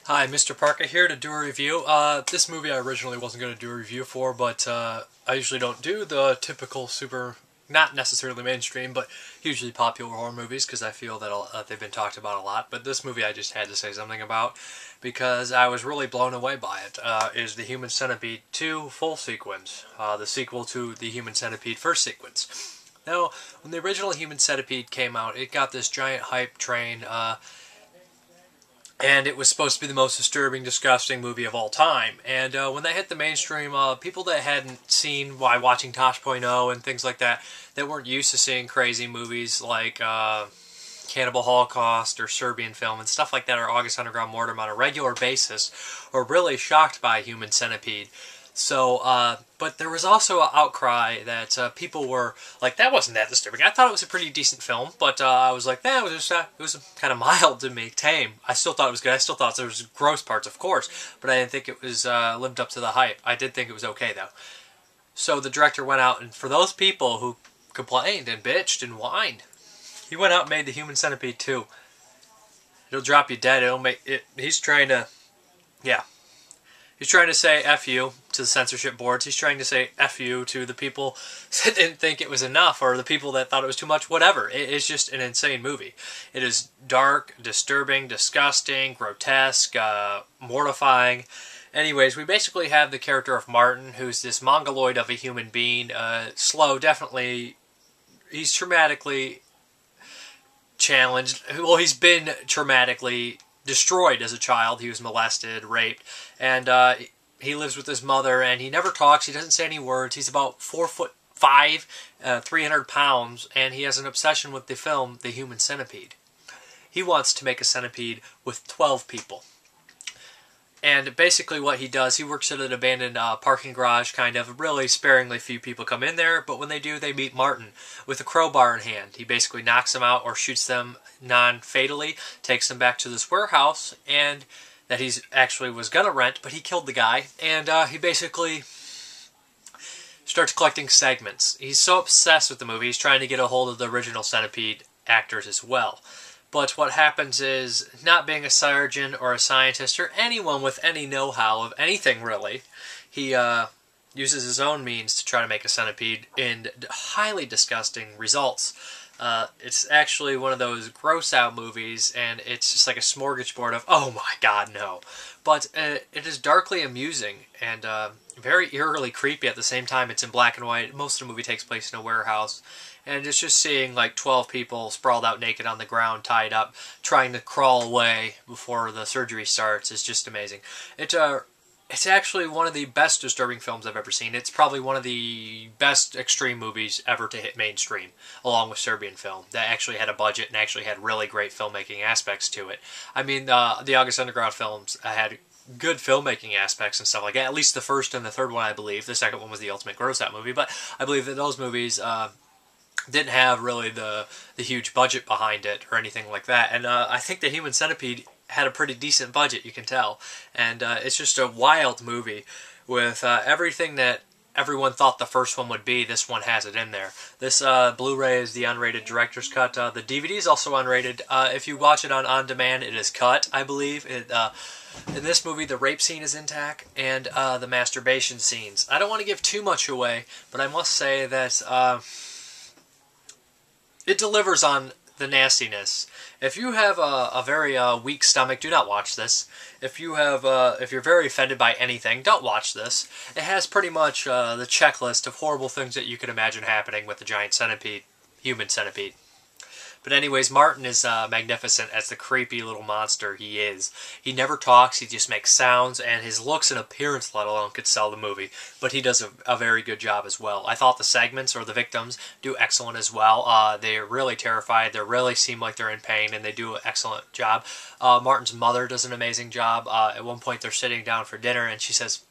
Hi, Mrparka here to do a review. This movie I originally wasn't going to do a review for, but I usually don't do the typical not necessarily mainstream, but hugely popular horror movies because I feel that they've been talked about a lot. But this movie I just had to say something about because I was really blown away by it. Is the Human Centipede 2 full sequence, the sequel to the Human Centipede first sequence. Now, when the original Human Centipede came out, it got this giant hype train. And it was supposed to be the most disturbing, disgusting movie of all time. And when that hit the mainstream, people that hadn't seen why watching Tosh.0 and things like that, that weren't used to seeing crazy movies like Cannibal Holocaust or Serbian Film and stuff like that, or August Underground Mortem on a regular basis, were really shocked by Human Centipede. So, but there was also an outcry that people were like, that wasn't that disturbing. I thought it was a pretty decent film, but I was like, it was kind of mild to me, tame. I still thought it was good. I still thought there was gross parts, of course, but I didn't think it was lived up to the hype. I did think it was okay, though. So the director went out, and for those people who complained and bitched and whined, he went out and made the Human Centipede 2. It'll drop you dead. It'll make it. He's trying to, yeah. He's trying to say F you to the censorship boards. He's trying to say F you to the people that didn't think it was enough, or the people that thought it was too much, whatever. It's just an insane movie. It is dark, disturbing, disgusting, grotesque, mortifying. Anyways, we basically have the character of Martin, who's this mongoloid of a human being. Slow, definitely. He's traumatically challenged. Well, he's been traumatically destroyed as a child. He was molested, raped, and he lives with his mother, and he never talks. He doesn't say any words. He's about 4'5", 300 pounds, and he has an obsession with the film The Human Centipede. He wants to make a centipede with 12 people. And basically what he does, he works at an abandoned parking garage, kind of. Really sparingly few people come in there, but when they do, they meet Martin with a crowbar in hand. He basically knocks them out or shoots them non-fatally, takes them back to this warehouse, and that he's actually was going to rent, but he killed the guy, and he basically starts collecting segments. He's so obsessed with the movie, he's trying to get a hold of the original Centipede actors as well. But what happens is, not being a surgeon or a scientist or anyone with any know-how of anything really, he uses his own means to try to make a centipede in highly disgusting results. It's actually one of those gross-out movies, and it's just like a smorgasbord of, oh my god, no. But it is darkly amusing and very eerily creepy at the same time. It's in black and white. Most of the movie takes place in a warehouse. And it's just seeing like 12 people sprawled out naked on the ground, tied up, trying to crawl away before the surgery starts is just amazing. It's actually one of the best disturbing films I've ever seen. It's probably one of the best extreme movies ever to hit mainstream, along with Serbian Film, that actually had a budget and actually had really great filmmaking aspects to it. I mean, the August Underground films had good filmmaking aspects and stuff like that. At least the first and the third one, I believe. The second one was the ultimate gross-out movie, but I believe that those movies didn't have really the huge budget behind it or anything like that. And I think the Human Centipede had a pretty decent budget, you can tell. And it's just a wild movie with everything that everyone thought the first one would be. This one has it in there. This Blu-ray is the unrated director's cut. The DVD is also unrated. If you watch it on demand, it is cut, I believe. In this movie, the rape scene is intact, and the masturbation scenes. I don't want to give too much away, but I must say that it delivers on the nastiness. If you have a very weak stomach, do not watch this. If you're very offended by anything, don't watch this. It has pretty much the checklist of horrible things that you could imagine happening with the giant centipede, human centipede. But anyways, Martin is magnificent as the creepy little monster he is. He never talks, he just makes sounds, and his looks and appearance, let alone, could sell the movie. But he does a very good job as well. I thought the segments, or the victims, do excellent as well. They're really terrified, they really seem like they're in pain, and they do an excellent job. Martin's mother does an amazing job. At one point they're sitting down for dinner, and she says,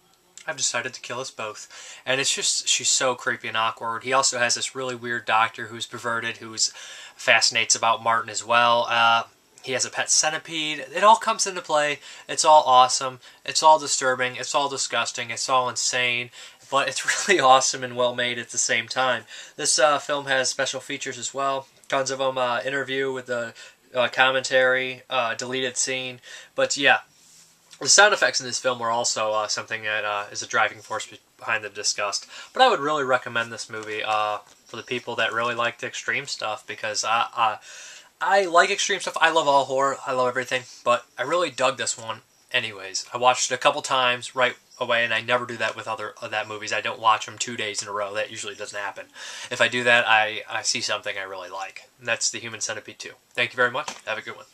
I've decided to kill us both. And it's just, she's so creepy and awkward. He also has this really weird doctor who's perverted, who's fascinates about Martin as well. He has a pet centipede. It all comes into play. It's all awesome. It's all disturbing. It's all disgusting. It's all insane. But it's really awesome and well made at the same time. This film has special features as well. Tons of them. Interview with the commentary, deleted scene. But yeah. The sound effects in this film were also something that is a driving force behind the disgust. But I would really recommend this movie for the people that really like the extreme stuff, because I like extreme stuff. I love all horror. I love everything. But I really dug this one anyways. I watched it a couple times right away, and I never do that with other movies. I don't watch them 2 days in a row. That usually doesn't happen. If I do that, I see something I really like. And that's The Human Centipede 2. Thank you very much. Have a good one.